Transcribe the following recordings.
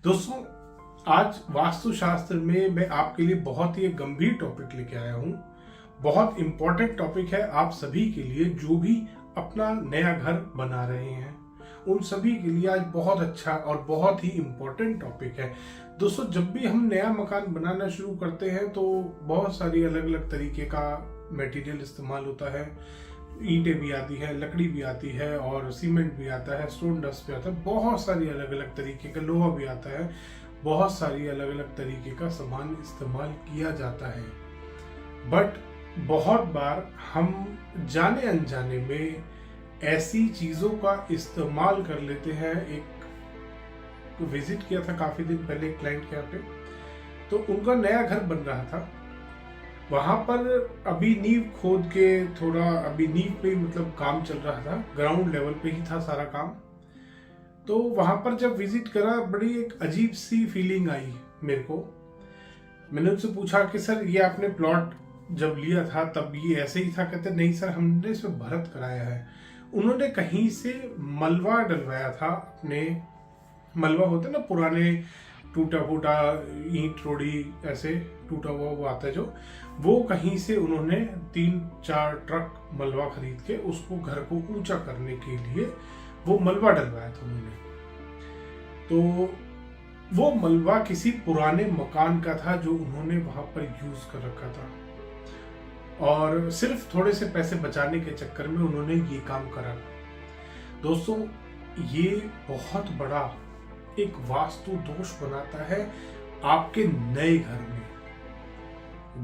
दोस्तों, आज वास्तुशास्त्र में मैं आपके लिए बहुत ही एक गंभीर टॉपिक लेके आया हूँ। बहुत इंपॉर्टेंट टॉपिक है आप सभी के लिए जो भी अपना नया घर बना रहे हैं, उन सभी के लिए आज बहुत अच्छा और बहुत ही इंपॉर्टेंट टॉपिक है। दोस्तों, जब भी हम नया मकान बनाना शुरू करते हैं तो बहुत सारी अलग अलग तरीके का मटेरियल इस्तेमाल होता है। ईंटें भी आती है, लकड़ी भी आती है और सीमेंट भी आता है, स्टोन डस्ट भी आता है, बहुत सारी अलग अलग तरीके का लोहा भी आता है, बहुत सारी अलग अलग तरीके का सामान इस्तेमाल किया जाता है। बट बहुत बार हम जाने अनजाने में ऐसी चीजों का इस्तेमाल कर लेते हैं। एक विजिट किया था काफी दिन पहले एक क्लाइंट के यहाँ पे, तो उनका नया घर बन रहा था। वहां पर अभी नींव खोद के थोड़ा अभी नींव पे मतलब काम चल रहा था, ग्राउंड लेवल पे ही था सारा काम। तो वहां पर जब विजिट करा, बड़ी एक अजीब सी फीलिंग आई मेरे को। मैंने उनसे पूछा कि सर ये आपने प्लॉट जब लिया था तब ये ऐसे ही था? कहते नहीं सर, हमने इसमें भरत कराया है। उन्होंने कहीं से मलबा डलवाया था अपने, मलबा होता है ना पुराने टूटा फूटा ईंट रोड़ी ऐसे टूटा हुआ वो आता है जो, वो कहीं से उन्होंने 3-4 ट्रक मलबा खरीद के उसको घर को ऊंचा करने के लिए वो मलबा डलवाया था उन्होंने। तो वो मलबा किसी पुराने मकान का था जो उन्होंने वहां पर यूज कर रखा था, और सिर्फ थोड़े से पैसे बचाने के चक्कर में उन्होंने ये काम करा। दोस्तों, ये बहुत बड़ा एक वास्तु दोष बनाता है आपके नए घर में।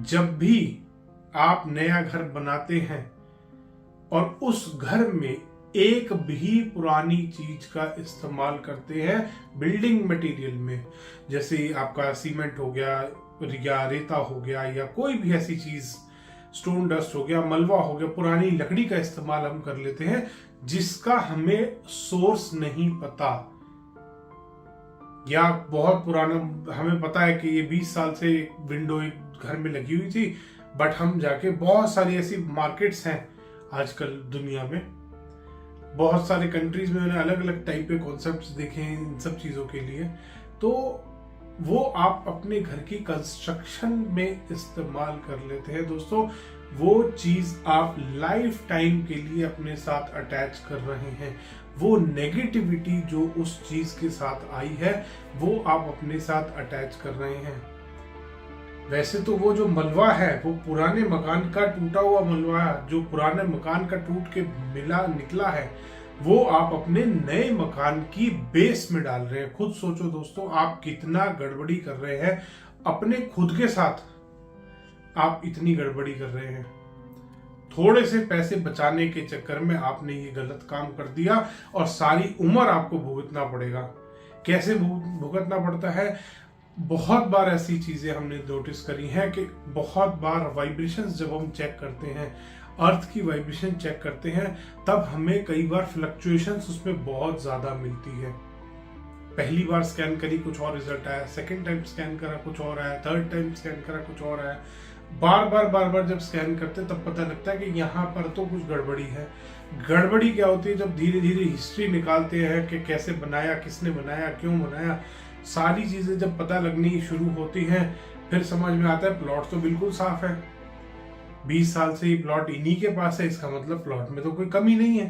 जब भी आप नया घर बनाते हैं और उस घर में एक भी पुरानी चीज का इस्तेमाल करते हैं बिल्डिंग मटेरियल में, जैसे आपका सीमेंट हो गया या रेता हो गया या कोई भी ऐसी चीज, स्टोन डस्ट हो गया, मलबा हो गया, पुरानी लकड़ी का इस्तेमाल हम कर लेते हैं जिसका हमें सोर्स नहीं पता, या बहुत पुराना हमें पता है कि ये 20 साल से विंडो एक घर में लगी हुई थी, बट हम जाके बहुत सारी ऐसी मार्केट्स हैं आजकल दुनिया में, बहुत सारे कंट्रीज में मैंने अलग अलग टाइप के कॉन्सेप्ट्स देखे हैं इन सब चीजों के लिए। तो वो आप अपने घर की कंस्ट्रक्शन में इस्तेमाल कर लेते हैं। दोस्तों, वो चीज आप लाइफ टाइम के लिए अपने साथ अटैच कर रहे हैं। वो नेगेटिविटी जो उस चीज के साथ आई है वो आप अपने साथ अटैच कर रहे हैं। वैसे तो वो जो मलबा है वो पुराने मकान का टूटा हुआ मलबा है, जो पुराने मकान का टूट के निकला है, वो आप अपने नए मकान की बेस में डाल रहे हैं। खुद सोचो दोस्तों, आप कितना गड़बड़ी कर रहे हैं अपने खुद के साथ। आप इतनी गड़बड़ी कर रहे हैं, थोड़े से पैसे बचाने के चक्कर में आपने ये गलत काम कर दिया और सारी उम्र आपको भुगतना पड़ेगा। कैसे भुगतना पड़ता है? बहुत बार ऐसी चीजें हमने नोटिस करी हैं कि बहुत बार वाइब्रेशंस जब हम चेक करते हैं, अर्थ की वाइब्रेशन चेक करते हैं, तब हमें कई बार फ्लक्चुएशंस उसमें बहुत ज्यादा मिलती है। पहली बार स्कैन करी कुछ और रिजल्ट आया, सेकंड टाइम स्कैन करा कुछ और आया, थर्ड टाइम स्कैन करा कुछ और आया। बार बार जब स्कैन करते तब पता लगता है कि यहाँ पर तो कुछ गड़बड़ी है। गड़बड़ी क्या होती है? जब धीरे धीरे हिस्ट्री निकालते हैं कि कैसे बनाया, किसने बनाया, क्यों बनाया, सारी चीजें जब पता लगनी शुरू होती हैं, फिर समझ में आता है प्लॉट तो बिल्कुल साफ है, 20 साल से ही प्लॉट इन्हीं के पास है, इसका मतलब प्लॉट में तो कोई कमी नहीं है।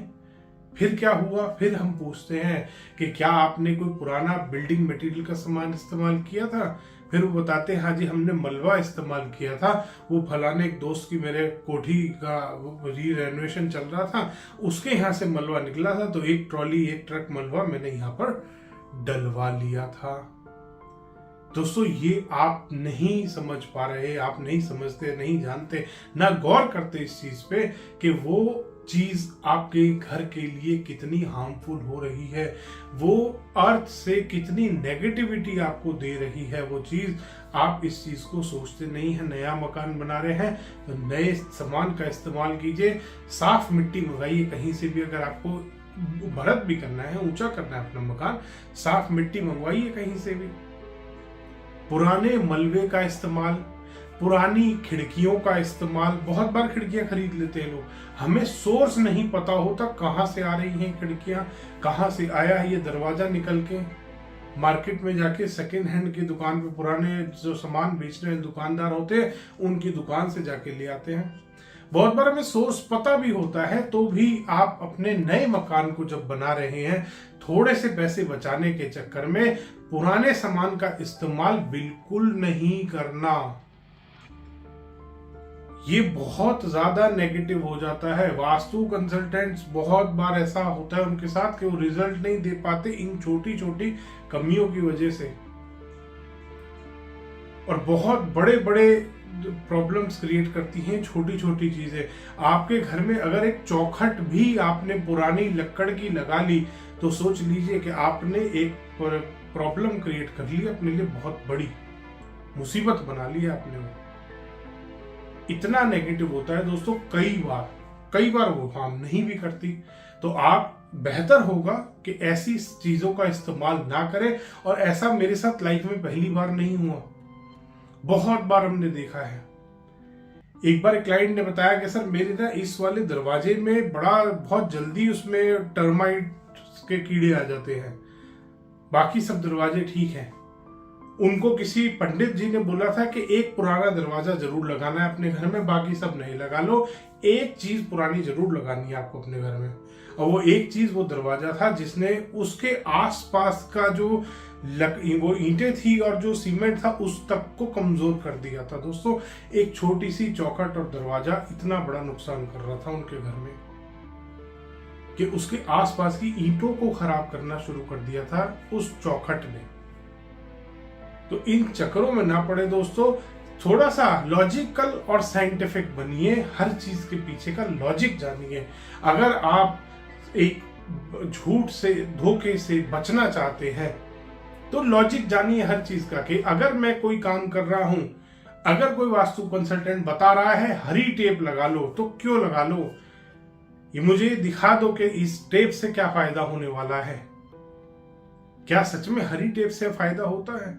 फिर क्या हुआ? फिर हम पूछते हैं कि क्या आपने कोई पुराना बिल्डिंग मटेरियल का सामान इस्तेमाल किया था? फिर वो बताते हैं हाँ जी हमने मलबा इस्तेमाल किया था, वो फलाने एक दोस्त की मेरे कोठी का री रेनोवेशन चल रहा था, उसके यहाँ से मलबा निकला था, तो एक ट्रॉली एक ट्रक मलबा मैंने यहाँ पर डलवा लिया था। दोस्तों, ये आप नहीं समझ पा रहे, आप नहीं समझते, नहीं जानते, ना गौर करते इस चीज पे कि वो चीज आपके घर के लिए कितनी हार्मफुल हो रही है, वो अर्थ से कितनी नेगेटिविटी आपको दे रही है वो चीज। आप इस चीज को सोचते नहीं है। नया मकान बना रहे हैं तो नए सामान का इस्तेमाल कीजिए, साफ मिट्टी मंगाइए कहीं से भी। अगर आपको भरत भी करना है, ऊंचा करना है अपना मकान, साफ मिट्टी मंगवाइए कहीं से भी। पुराने मलबे का इस्तेमाल, पुरानी खिड़कियों का इस्तेमाल, बहुत बार खिड़कियां खरीद लेते हैं लोग, हमें सोर्स नहीं पता होता कहां से आ रही हैं खिड़कियां, कहां से आया है ये दरवाजा निकल के। मार्केट में जाके सेकेंड हैंड की दुकान पे पुराने जो सामान बेचने वाले दुकानदार होते हैं उनकी दुकान से जाके ले आते हैं। बहुत बार हमें सोर्स पता भी होता है तो भी आप अपने नए मकान को जब बना रहे हैं थोड़े से पैसे बचाने के चक्कर में पुराने सामान का इस्तेमाल बिल्कुल नहीं करना। ये बहुत ज्यादा नेगेटिव हो जाता है। वास्तु कंसल्टेंट्स बहुत बार ऐसा होता है उनके साथ कि वो रिजल्ट नहीं दे पाते इन छोटी छोटी कमियों की वजह से, और बहुत बड़े बड़े प्रॉब्लम्स क्रिएट करती हैं छोटी छोटी चीजें। आपके घर में अगर एक चौखट भी आपने पुरानी लकड़ की लगा ली तो सोच लीजिए कि आपने एक प्रॉब्लम क्रिएट कर ली अपने लिए, बहुत बड़ी मुसीबत बना ली आपने। वो इतना नेगेटिव होता है दोस्तों, कई बार वो काम नहीं भी करती। तो आप बेहतर होगा कि ऐसी चीजों का इस्तेमाल ना करें। और ऐसा मेरे साथ लाइफ में पहली बार नहीं हुआ, बहुत बार हमने देखा है। एक बार एक क्लाइंट ने बताया कि सर मेरे ना इस वाले दरवाजे में बहुत जल्दी उसमें टर्माइट के कीड़े आ जाते हैं, बाकी सब दरवाजे ठीक हैं। उनको किसी पंडित जी ने बोला था कि एक पुराना दरवाजा जरूर लगाना है अपने घर में, बाकी सब नहीं लगा लो, एक चीज पुरानी जरूर लगानी है आपको अपने घर में। और वो एक चीज वो दरवाजा था जिसने उसके आसपास का जो वो ईंटें थी और जो सीमेंट था उस तक को कमजोर कर दिया था। दोस्तों एक छोटी सी चौखट और दरवाजा इतना बड़ा नुकसान कर रहा था उनके घर में कि उसके आसपास की ईंटों को खराब करना शुरू कर दिया था उस चौखट ने। तो इन चक्करों में ना पड़े दोस्तों, थोड़ा सा लॉजिकल और साइंटिफिक बनिए, हर चीज के पीछे का लॉजिक जानिए। अगर आप एक झूठ से धोखे से बचना चाहते हैं तो लॉजिक जानिए हर चीज का, कि अगर मैं कोई काम कर रहा हूं, अगर कोई वास्तु कंसल्टेंट बता रहा है हरी टेप लगा लो, तो क्यों लगा लो, ये मुझे दिखा दो कि इस टेप से क्या फायदा होने वाला है। क्या सच में हरी टेप से फायदा होता है?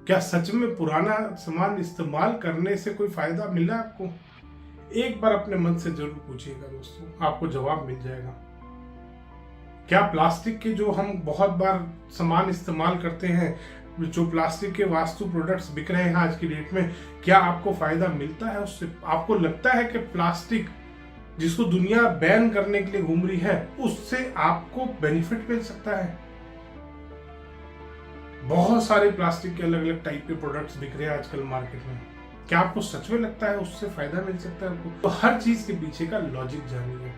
क्या सच में पुराना सामान इस्तेमाल करने से कोई फायदा मिला आपको? एक बार अपने मन से जरूर पूछिएगा दोस्तों, आपको जवाब मिल जाएगा। क्या प्लास्टिक के जो हम बहुत बार सामान इस्तेमाल करते हैं, जो प्लास्टिक के वास्तु प्रोडक्ट्स बिक रहे हैं आज की डेट में, क्या आपको फायदा मिलता है उससे? आपको लगता है कि प्लास्टिक जिसको दुनिया बैन करने के लिए घूम रही है उससे आपको बेनिफिट मिल सकता है? बहुत सारे प्लास्टिक के अलग अलग टाइप के प्रोडक्ट्स बिक रहे हैं आजकल मार्केट में। क्या आपको सच में लगता है उससे फायदा मिल सकता है आपको? तो हर चीज के पीछे का लॉजिक जानिए।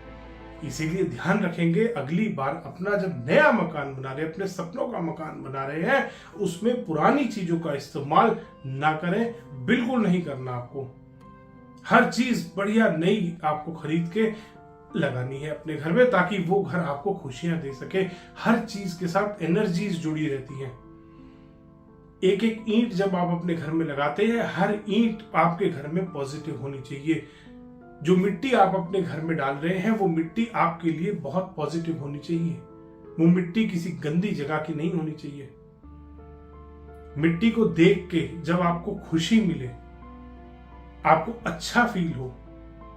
इसीलिए ध्यान रखेंगे अगली बार अपना जब नया मकान बना रहे हैं, अपने सपनों का मकान बना रहे हैं, उसमें पुरानी चीजों का इस्तेमाल ना करें, बिल्कुल नहीं करना। आपको हर चीज बढ़िया नई आपको खरीद के लगानी है अपने घर में, ताकि वो घर आपको खुशियां दे सके। हर चीज के साथ एनर्जीज जुड़ी रहती हैं। एक एक ईंट जब आप अपने घर में लगाते हैं, हर ईंट आपके घर में पॉजिटिव होनी चाहिए। जो मिट्टी आप अपने घर में डाल रहे हैं वो मिट्टी आपके लिए बहुत पॉजिटिव होनी चाहिए। वो मिट्टी किसी गंदी जगह की नहीं होनी चाहिए। मिट्टी को देख के जब आपको खुशी मिले, आपको अच्छा फील हो,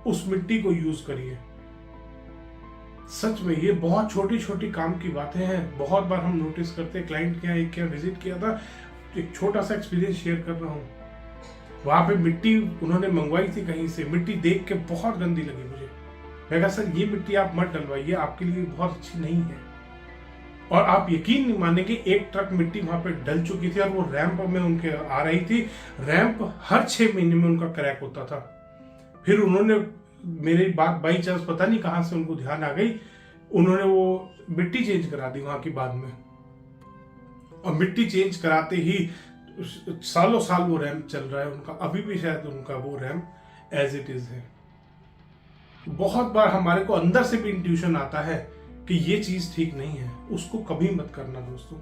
उस मिट्टी को यूज करिए। सच में ये बहुत छोटी छोटी काम की बातें हैं। बहुत बार हम नोटिस करते हैं, क्लाइंट के यहाँ एक विजिट किया था, एक छोटा सा एक्सपीरियंस शेयर कर रहा हूँ। वहां पे मिट्टी उन्होंने मंगवाई थी कहीं से, मिट्टी देख के बहुत गंदी लगी मुझे। मैं कहा सर ये मिट्टी आप मत डलवाइए, आपके लिए बहुत अच्छी नहीं है। और आप यकीन नहीं मानेंगे, एक ट्रक मिट्टी वहां पे डल चुकी थी और वो रैंप में उनके आ रही थी। रैंप हर 6 महीने में उनका क्रैक होता था। फिर उन्होंने, मेरी बात बाई चांस पता नहीं कहां से उनको ध्यान आ गई, उन्होंने वो मिट्टी चेंज करा दी वहां की बाद में। और मिट्टी चेंज कराते ही सालों साल वो रैंप चल रहा है उनका, अभी भी शायद उनका वो रैंप एज इट इज है। बहुत बार हमारे को अंदर से भी इंट्यूशन आता है कि ये चीज ठीक नहीं है, उसको कभी मत करना दोस्तों।